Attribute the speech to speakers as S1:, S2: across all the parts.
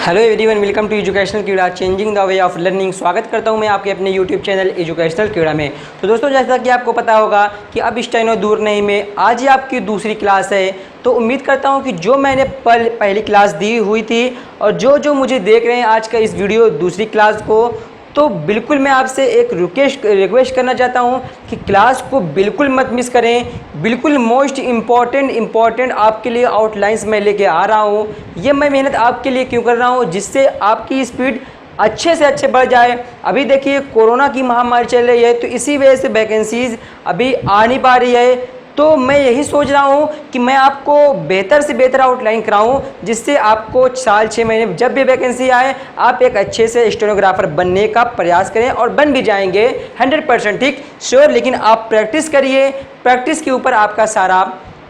S1: Hello everyone, welcome to educational Keeda, changing the way of learning. स्वागत करता हूं मैं आपके अपने यूट्यूब चैनल एजुकेशनल कीड़ा में। तो दोस्तों, जैसा कि आपको पता होगा कि अब स्टेनो दूर नहीं में आज ही आपकी दूसरी क्लास है। तो उम्मीद करता हूं कि जो मैंने पहली क्लास दी हुई थी और जो मुझे देख रहे हैं आज का इस वीडियो दूसरी क्लास को, तो बिल्कुल मैं आपसे एक रिक्वेस्ट करना चाहता हूं कि क्लास को बिल्कुल मत मिस करें। बिल्कुल मोस्ट इम्पॉर्टेंट आपके लिए आउटलाइंस मैं लेके आ रहा हूं। ये मैं मेहनत आपके लिए क्यों कर रहा हूं, जिससे आपकी स्पीड अच्छे से अच्छे बढ़ जाए। अभी देखिए कोरोना की महामारी चल रही है, तो इसी वजह से वैकेंसीज़ अभी आ नहीं पा रही है। तो मैं यही सोच रहा हूँ कि मैं आपको बेहतर से बेहतर आउटलाइन कराऊँ, जिससे आपको साल 6 महीने जब भी वैकेंसी आए आप एक अच्छे से स्टेनोग्राफर बनने का प्रयास करें और बन भी जाएंगे 100%। ठीक श्योर, लेकिन आप प्रैक्टिस करिए। प्रैक्टिस के ऊपर आपका सारा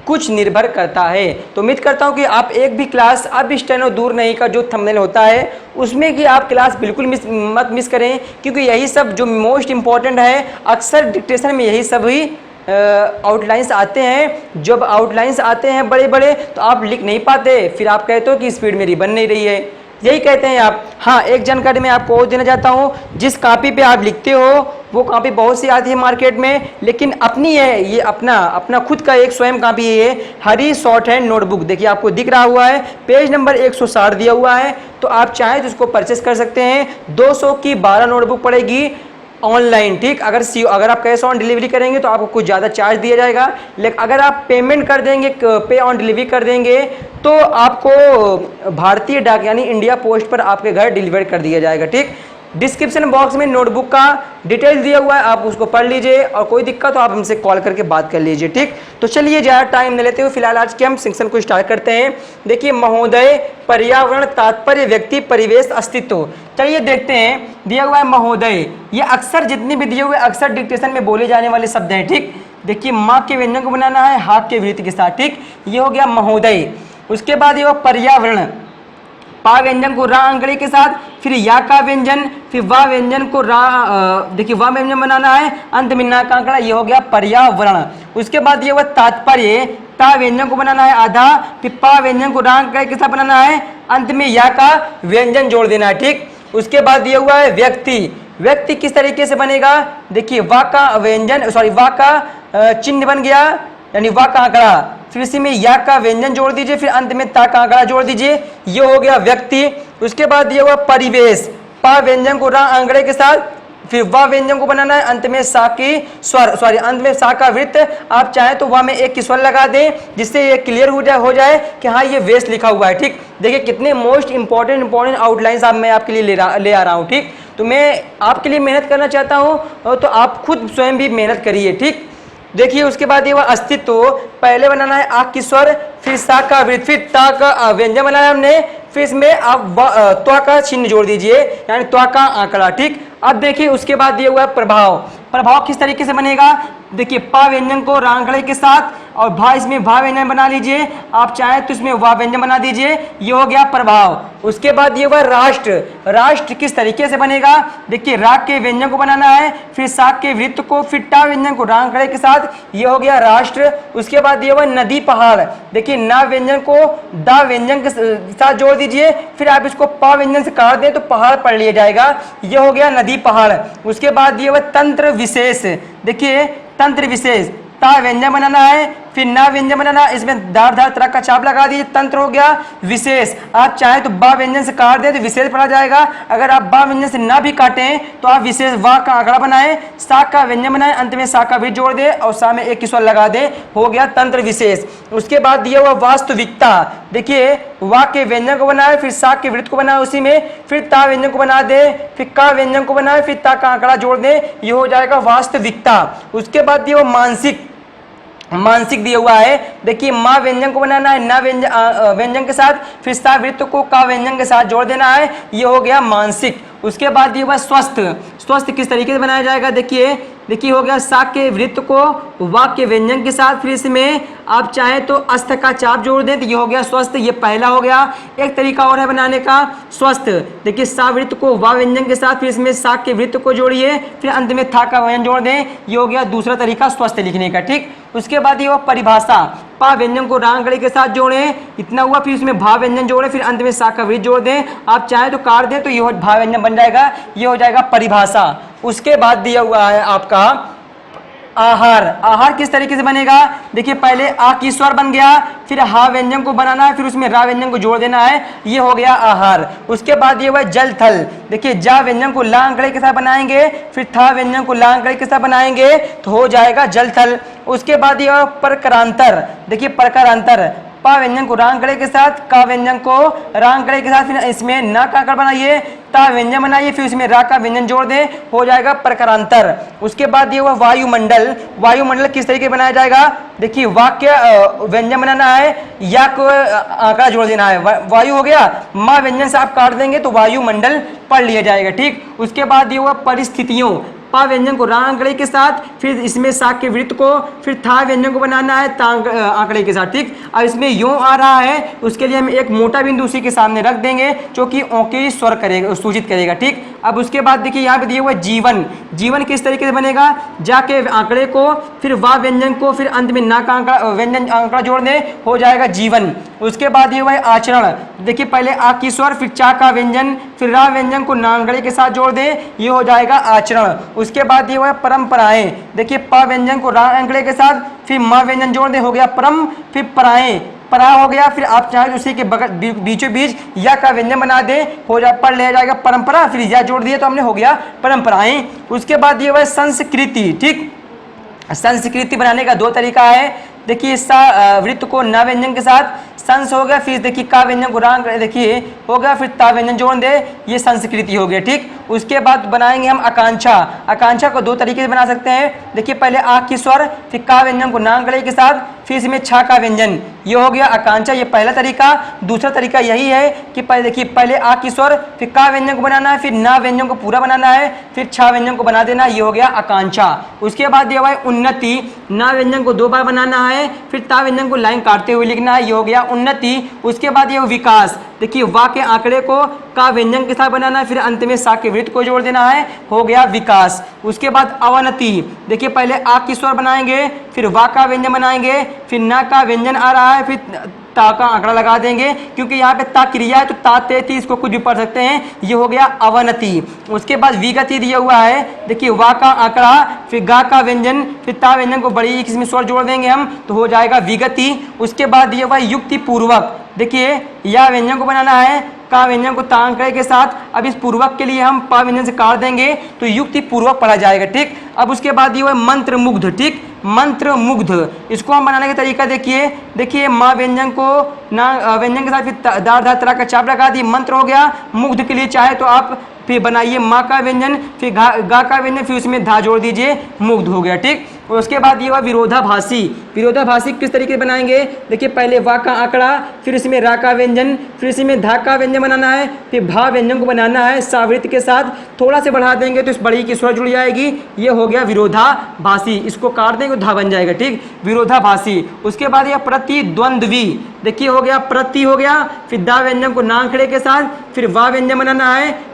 S1: कुछ निर्भर करता है। तो उम्मीद करता हूँ कि आप एक भी क्लास अब स्टेनो दूर नहीं का जो थंबनेल होता है उसमें कि आप क्लास बिल्कुल मत मिस करें, क्योंकि यही सब जो मोस्ट इम्पॉर्टेंट है। अक्सर डिक्टेशन में यही सब ही आउटलाइंस आते हैं। जब आउटलाइंस आते हैं बड़े बड़े तो आप लिख नहीं पाते, फिर आप कहते हो कि स्पीड मेरी बन नहीं रही है, यही कहते हैं आप। हाँ, एक जानकारी मैं आपको और देना चाहता हूँ। जिस कॉपी पे आप लिखते हो वो कॉपी बहुत सी आती है मार्केट में, लेकिन अपनी है, ये अपना खुद का एक स्वयं कॉपी है, हरी शॉर्ट हैंड नोटबुक। देखिए आपको दिख रहा हुआ है, पेज नंबर 160 दिया हुआ है। तो आप चाहें तो इसको परचेस कर सकते हैं। 200 की 12 नोटबुक पड़ेगी ऑनलाइन। ठीक, अगर आप कैश ऑन डिलीवरी करेंगे तो आपको कुछ ज़्यादा चार्ज दिया जाएगा, लेकिन अगर आप पेमेंट कर देंगे, पे ऑन डिलीवरी कर देंगे, तो आपको भारतीय डाक यानी इंडिया पोस्ट पर आपके घर डिलीवर कर दिया जाएगा। ठीक, डिस्क्रिप्शन बॉक्स में नोटबुक का डिटेल दिया हुआ है, आप उसको पढ़ लीजिए और कोई दिक्कत तो आप हमसे कॉल करके बात कर लीजिए। ठीक, तो चलिए ज़्यादा टाइम न लेते हुए फिलहाल आज के हम सेक्शन को स्टार्ट करते हैं। देखिए, महोदय, पर्यावरण, तात्पर्य, व्यक्ति, परिवेश, अस्तित्व। चलिए देखते हैं। दिया हुआ है महोदय, ये अक्सर जितने भी दिए हुए अक्सर डिक्टेशन में बोले जाने वाले शब्द हैं। ठीक, देखिए माँ के व्यंजन को बनाना है हाथ के वृत्त के साथ। ठीक, ये हो गया महोदय। उसके बाद ये हो पर्यावरण, पा व्यंजन को रा अंगड़े के साथ, फिर या का व्यंजन, फिर वा व्यंजन को रा, देखिए वा व्यंजन बनाना है, अंत में ना का अंकड़ा, ये हो गया पर्यावरण। उसके बाद ये हुआ तात्पर्य, ता व्यंजन को बनाना है आधा, फिर पा व्यंजन को रा अंगड़े के साथ बनाना है, अंत में या का व्यंजन जोड़ देना है। ठीक, उसके बाद ये हुआ है व्यक्ति। व्यक्ति किस तरीके से बनेगा, देखिए वा का व्यंजन वा का चिन्ह बन गया यानी वा का आंकड़ा, फिर इसी में या का व्यंजन जोड़ दीजिए, फिर अंत में ता का आंकड़ा जोड़ दीजिए, ये हो गया व्यक्ति। उसके बाद ये हुआ परिवेश, पा व्यंजन को रा आंकड़े के साथ, फिर वा व्यंजन को बनाना है, अंत में सा की अंत में सा का वृत्त। आप चाहें तो वह में एक की स्वर लगा दें, जिससे ये क्लियर हो जाए कि हाँ ये वेश लिखा हुआ है। ठीक, देखिए कितने मोस्ट इंपॉर्टेंट आउटलाइंस मैं आपके लिए ले आ रहा हूँ। ठीक, तो मैं आपके लिए मेहनत करना चाहता हूँ, तो आप खुद स्वयं भी मेहनत करिए। ठीक, देखिए उसके बाद ये वह अस्तित्व, पहले बनाना है आक की स्वर, फिर सा का वृत्त, फिर ता का व्यंजन बनाया हमने, फिर इसमें आप त्वा का चिन्ह जोड़ दीजिए यानी त्वा का आंकड़ा। ठीक, अब देखिए उसके बाद ये हुआ है प्रभाव। प्रभाव किस तरीके से बनेगा, देखिए पा व्यंजन को रा अंकड़े के साथ और भा इसमें भा व्यंजन बना लीजिए, आप चाहें तो इसमें वा व्यंजन बना दीजिए, ये हो गया प्रभाव। उसके बाद ये हुआ राष्ट्र। राष्ट्र किस तरीके से बनेगा, देखिए रा के व्यंजन को बनाना है, फिर सा के वृत्त को, फिर टा व्यंजन को रा अंकड़े के साथ, ये हो गया राष्ट्र। उसके बाद ये हुआ नदी पहाड़। देखिए ना व्यंजन को दा व्यंजन के साथ जोड़ दीजिए, फिर आप इसको पा व्यंजन से काट दें तो पहाड़ पढ़ लिया जाएगा, ये हो गया नदी पहाड़। उसके बाद ये हुआ तंत्र विशेष। देखिए तंत्र विशेष, ता व्यंजन बनाना है, फिर ना व्यंजन बनाना, इसमें धार तरह का चाप लगा दीजिए, तंत्र हो गया विशेष। आप चाहे तो बा व्यंजन से काट दें तो विशेष पढ़ा जाएगा, अगर आप बा व्यंजन से ना भी काटें तो आप विशेष वा का आंकड़ा बनाएं, सा का व्यंजन बनाएं, अंत में सा का भी जोड़ दें और सा में एक की स्वर लगा दें, हो गया तंत्र विशेष। उसके बाद दिया हुआ वास्तविकता। देखिए वा के व्यंजन को बनाए, फिर सा के वृत्त को बनाए, उसी में फिर ता व्यंजन को बना दे, फिर का व्यंजन को बनाए, फिर ता का आंकड़ा जोड़ दें, ये हो जाएगा वास्तविकता। उसके बाद दिया हुआ मानसिक दिया हुआ है। देखिए माँ व्यंजन को बनाना है ना व्यंजन के साथ, फिर सा वृत्त को का व्यंजन के साथ जोड़ देना है, ये हो गया मानसिक। उसके बाद दिया हुआ स्वस्थ। स्वस्थ किस तरीके से बनाया जाएगा, देखिए हो गया सा के वृत्त को वा के व्यंजन के साथ, फिर इसमें आप चाहें तो अस्थ का चाप जोड़ दें तो ये हो गया स्वस्थ, ये पहला हो गया। एक तरीका और है बनाने का स्वस्थ। देखिए सा वृत्त को वा व्यंजन के साथ, फिर इसमें सा के वृत्त को जोड़िए, फिर अंत में था का व्यंजन जोड़ दें, ये हो गया दूसरा तरीका स्वस्थ लिखने का। ठीक, उसके बाद ये हो परिभाषा। पा व्यंजन को रांग गड़े के साथ जोड़ें, इतना हुआ। फिर उसमें भा व्यंजन जोड़ें, फिर अंत में सा का वृत्त जोड़ दें। आप चाहें तो काट दें तो ये भा व्यंजन बन जाएगा। ये हो जाएगा परिभाषा। उसके बाद दिया हुआ है आपका आहार। आहार किस तरीके से बनेगा, देखिए पहले आ की स्वर बन गया, फिर हा व्यंजन को बनाना है, फिर उसमें रा व्यंजन को जोड़ देना है, ये हो गया आहार। उसके बाद ये हुआ जल थल। देखिए जा व्यंजन को ला अंकड़े के साथ बनाएंगे, फिर था व्यंजन को ला अंकड़े के साथ बनाएंगे तो हो जाएगा जल थल। उसके बाद ये प्रकारांतर। देखिए प्रकारांतर, पा व्यंजन को रांग गड़े के साथ, का व्यंजन को रांग गड़े के साथ, फिर इसमें ना का आकार बनाइए, ता व्यंजन बनाइए, फिर उसमें रा का व्यंजन जोड़ दें, हो जाएगा प्रकारांतर। उसके बाद ये हुआ वायुमंडल। वायुमंडल किस तरीके बनाया जाएगा, देखिए वाक्य व्यंजन बनाना है, या को आंकड़ा जोड़ देना है। वायु हो गया, माँ व्यंजन से आप काट देंगे तो वायुमंडल पढ़ लिया जाएगा। ठीक, उसके बाद ये हुआ परिस्थितियों। पा व्यंजन को रा आंकड़े के साथ, फिर इसमें सा के वृत्त को, फिर था व्यंजन को बनाना है ता आंकड़े के साथ। ठीक, अब इसमें यों आ रहा है, उसके लिए हम एक मोटा बिंदु उसी के सामने रख देंगे जो कि ओ के स्वर करेगा, सूचित करेगा। ठीक, अब उसके बाद देखिए यहाँ पे दिया हुआ जीवन। जीवन किस तरीके से बनेगा, जाके आंकड़े को, फिर वा व्यंजन को, फिर अंत में ना का आंकड़ा व्यंजन आंकड़ा जोड़ दें, हो जाएगा जीवन। उसके बाद ये हुआ आचरण। देखिए पहले आ की स्वर, फिर चा का व्यंजन, फिर रा व्यंजन को ना आंकड़े के साथ जोड़ दें, ये हो जाएगा आचरण। उसके बाद ये हुआ परंपराएं। देखिए पा व्यंजन को रा अंकड़े के साथ, फिर मा व्यंजन जोड़ दे, हो गया परम, फिर पराएं, परा हो गया, फिर आप चाहे उसी के बीचों बीच या का व्यंजन बना दे, हो जा पढ़ लिया जाएगा परंपरा, फिर या जोड़ दिए तो हमने हो गया परंपराएं। उसके बाद ये हुआ संस्कृति। ठीक, संस्कृति बनाने का दो तरीका है। देखिए सा वृत्त को ना व्यंजन के साथ संस हो गया, फिर देखिए का व्यंजन को रांग देखिए हो गया, फिर ता व्यंजन जोड़ दे, ये संस्कृति हो गया। ठीक, उसके बाद बनाएंगे हम आकांक्षा। आकांक्षा को दो तरीके से बना सकते हैं। देखिए पहले आ की स्वर, फिर का व्यंजन को नांग गड़े के साथ, फिर इसमें छा का व्यंजन, ये हो गया आकांक्षा। ये पहला तरीका। दूसरा तरीका यही है कि पहले देखिए पहले आ की स्वर, फिर का व्यंजन को बनाना है, फिर ना व्यंजन को पूरा बनाना है, फिर छा व्यंजन को बना देना, ये हो गया आकांक्षा। उसके बाद दिया हुआ है उन्नति। ना व्यंजन को दो बार बनाना है, फिर ता व्यंजन को लाइन काटते हुए लिखना है, ये हो गया उन्नति। उसके बाद ये विकास। देखिए वा के आंकड़े को का व्यंजन के साथ बनाना है, फिर अंत में सा के वृत्त को जोड़ देना है, हो गया विकास। उसके बाद अवनति। देखिए पहले आ की स्वर बनाएंगे, फिर वा का व्यंजन बनाएंगे, फिर ना का व्यंजन आ रहा है, फिर ता का आंकड़ा लगा देंगे, क्योंकि यहाँ पे ता क्रिया है तो ता ते ती इसको कुछ भी पढ़ सकते हैं, ये हो गया अवनति। उसके बाद विगति दिया हुआ है। देखिए वा का आंकड़ा, फिर गा का व्यंजन, फिर ता व्यंजन को बड़ी इसमें स्वर जोड़ देंगे हम, तो हो जाएगा विगति। उसके बाद दिया हुआ है युक्ति पूर्वक। देखिए या व्यंजन को बनाना है, का व्यंजन को ता अंकड़े के साथ, अब इस पूर्वक के लिए हम पा व्यंजन से काट देंगे तो युक्ति पूर्वक पढ़ा जाएगा। ठीक, अब उसके बाद ये हुआ मंत्र मुग्ध। ठीक, मंत्र मुग्ध, इसको हम बनाने का तरीका देखिए। देखिए माँ व्यंजन को ना व्यंजन के साथ, फिर दार धार तरह का चाप लगा दी, मंत्र हो गया। मुग्ध के लिए चाहे तो आप फिर बनाइए माँ का व्यंजन, फिर गा का व्यंजन, फिर उसमें धा जोड़ दीजिए, मुग्ध हो गया। ठीक, और उसके बाद ये हुआ विरोधाभासी। विरोधाभासी किस तरीके से बनाएंगे, देखिए पहले वा का आंकड़ा, फिर इसमें रा का व्यंजन, फिर इसमें धा का व्यंजन बनाना है, फिर भा व्यंजन को बनाना है सावृत्त के साथ, थोड़ा से बढ़ा देंगे तो इस बड़ी की स्वर जुड़ जाएगी, ये हो गया विरोधाभासी। इसको काट देंगे तो धा बन जाएगा। ठीक, विरोधाभासी। उसके बाद यह प्रतिद्वंद्वी। देखिए हो गया प्रति हो गया, फिर दा व्यंजन को ना अंकड़े के साथ, फिर वा व्यंजन बनाना है।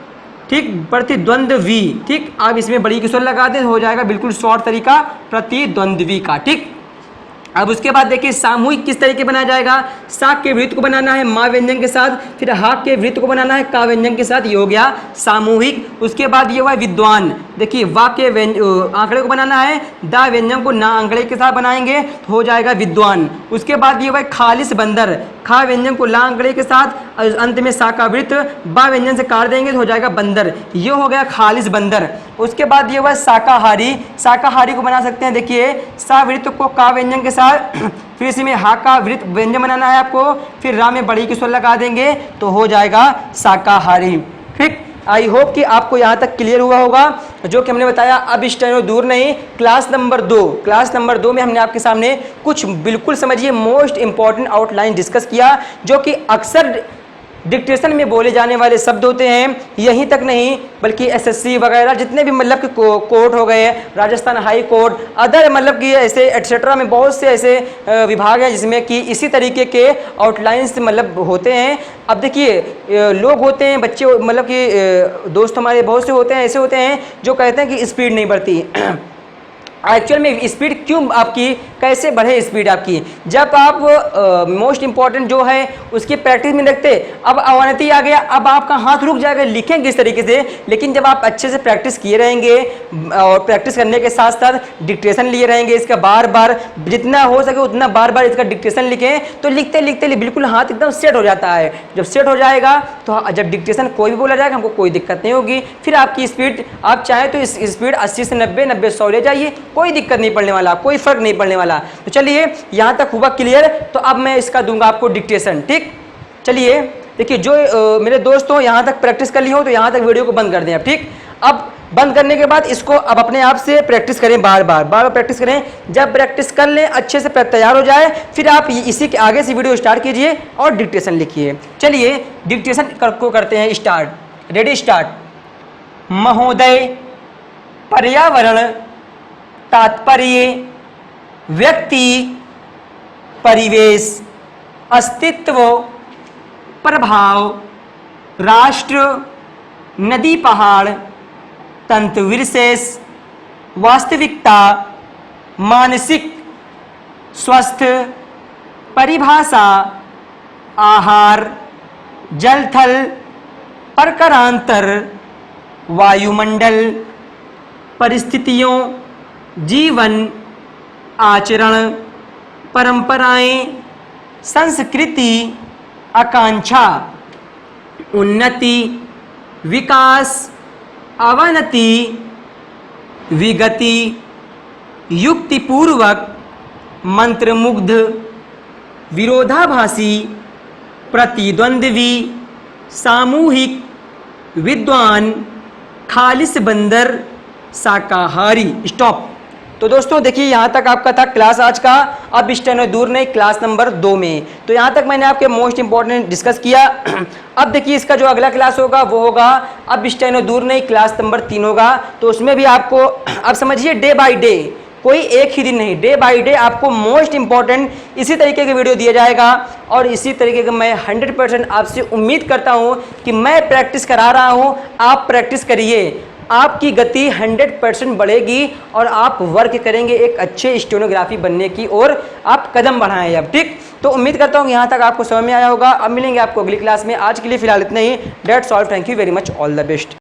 S1: ठीक, प्रतिद्वंद्वी। ठीक, आप इसमें बड़ी की स्वर लगा दें, हो जाएगा बिल्कुल शॉर्ट तरीका प्रतिद्वंद्वी का। ठीक, अब उसके बाद देखिए सामूहिक किस तरीके बनाया जाएगा। सा के वृत्त को बनाना है माँ व्यंजन के साथ, फिर हा के वृत्त को बनाना है का व्यंजन के साथ, ये हो गया सामूहिक। उसके बाद ये हुआ विद्वान। देखिए वा के आंकड़े को बनाना है, दा व्यंजन को ना आंकड़े के साथ बनाएंगे तो हो जाएगा विद्वान। उसके बाद ये हुआ खालिस बंदर। खा व्यंजन को ला आंकड़े के साथ, अंत में सा का वृत्त बा व्यंजन से काट देंगे तो हो जाएगा बंदर, ये हो गया खालिस बंदर। उसके बाद ये हुआ शाकाहारी। शाकाहारी को बना सकते हैं, देखिए सा वृत्त को का व्यंजन के साथ, फिर इसमें हा का वृत्त व्यंजन बनाना है आपको, फिर रा में बड़ी की स्वर लगा देंगे तो हो जाएगा शाकाहारी। ठीक, आई होप कि आपको यहाँ तक क्लियर हुआ होगा जो कि हमने बताया। अब स्टेनो दूर नहीं, क्लास नंबर 2। क्लास नंबर 2 में हमने आपके सामने कुछ बिल्कुल समझिए मोस्ट इंपॉर्टेंट आउटलाइन डिस्कस किया, जो कि अक्सर डिक्टेशन में बोले जाने वाले शब्द होते हैं। यहीं तक नहीं बल्कि एसएससी वगैरह जितने भी मतलब कि कोर्ट हो गए, राजस्थान हाई कोर्ट, अदर मतलब कि ऐसे एटसेट्रा में बहुत से ऐसे विभाग हैं जिसमें कि इसी तरीके के आउटलाइंस मतलब होते हैं। अब देखिए लोग होते हैं, बच्चे मतलब कि दोस्त हमारे बहुत से होते हैं, ऐसे होते हैं जो कहते हैं कि स्पीड नहीं बढ़ती एक्चुअल में स्पीड क्यों आपकी, कैसे बढ़े स्पीड आपकी, जब आप मोस्ट इंपॉर्टेंट जो है उसकी प्रैक्टिस में रखते। अब अवनति आ गया, अब आपका हाथ रुक जाएगा, लिखेंगे इस तरीके से। लेकिन जब आप अच्छे से प्रैक्टिस किए रहेंगे और प्रैक्टिस करने के साथ साथ डिक्टेशन लिए रहेंगे, इसका बार बार जितना हो सके उतना बार बार इसका डिक्टेशन लिखें, तो लिखते लिखते बिल्कुल हाथ एकदम सेट हो जाता है। जब सेट हो जाएगा तो जब डिक्टेशन कोई भी बोला जाएगा हमको कोई दिक्कत नहीं होगी। फिर आपकी स्पीड, आप चाहें तो इस स्पीड 80 से 90, 90 100 ले जाइए, कोई दिक्कत नहीं पड़ने वाला, कोई फर्क नहीं पड़ने वाला। तो चलिए यहां तक हुआ क्लियर। तो अब मैं इसका दूंगा आपको डिक्टेशन, ठीक। चलिए देखिए, जो मेरे दोस्तों यहां तक प्रैक्टिस कर ली हो तो यहां तक वीडियो को बंद कर दें अब, ठीक। अब बंद करने के बाद इसको अब अपने आप से प्रैक्टिस करें, बार बार प्रैक्टिस करें। जब प्रैक्टिस कर लें, अच्छे से तैयार हो जाए, फिर आप इसी के आगे से वीडियो स्टार्ट कीजिए और डिक्टेशन लिखिए। चलिए डिक्टेशन को करते हैं स्टार्ट। Ready, start. महोदय, पर्यावरण, तात्पर्य, व्यक्ति, परिवेश, अस्तित्व, प्रभाव, राष्ट्र, नदी पहाड़, तंत्र विशेष, वास्तविकता, मानसिक स्वास्थ्य, परिभाषा, आहार, जलथल, प्रकारांतर, वायुमंडल, परिस्थितियों, जीवन, आचरण, परंपराएं, संस्कृति, आकांक्षा, उन्नति, विकास, अवनति, विगति, युक्तिपूर्वक, मंत्रमुग्ध, विरोधाभासी, प्रतिद्वंद्वी, सामूहिक, विद्वान, खालिस बंदर, शाकाहारी। स्टॉप। तो दोस्तों देखिए, यहाँ तक आपका था क्लास आज का। अब स्टेनो दूर नहीं, क्लास नंबर 2 में। तो यहाँ तक मैंने आपके मोस्ट इंपॉर्टेंट डिस्कस किया। अब देखिए इसका जो अगला क्लास होगा वो होगा, अब स्टेनो दूर नहीं, क्लास नंबर 3 होगा। तो उसमें भी आपको, अब समझिए डे बाय डे, कोई एक ही दिन नहीं, डे बाय डे आपको मोस्ट इंपॉर्टेंट इसी तरीके के वीडियो दिया जाएगा। और इसी तरीके का मैं 100% आपसे उम्मीद करता हूँ कि मैं प्रैक्टिस करा रहा हूँ, आप प्रैक्टिस करिए। आपकी गति 100% बढ़ेगी और आप वर्क करेंगे एक अच्छे स्टेनोग्राफी बनने की और आप कदम बढ़ाएं अब, ठीक। तो उम्मीद करता हूँ यहाँ तक आपको समझ में आया होगा। अब मिलेंगे आपको अगली क्लास में। आज के लिए फिलहाल इतना ही। That's all, thank you very much, all the best.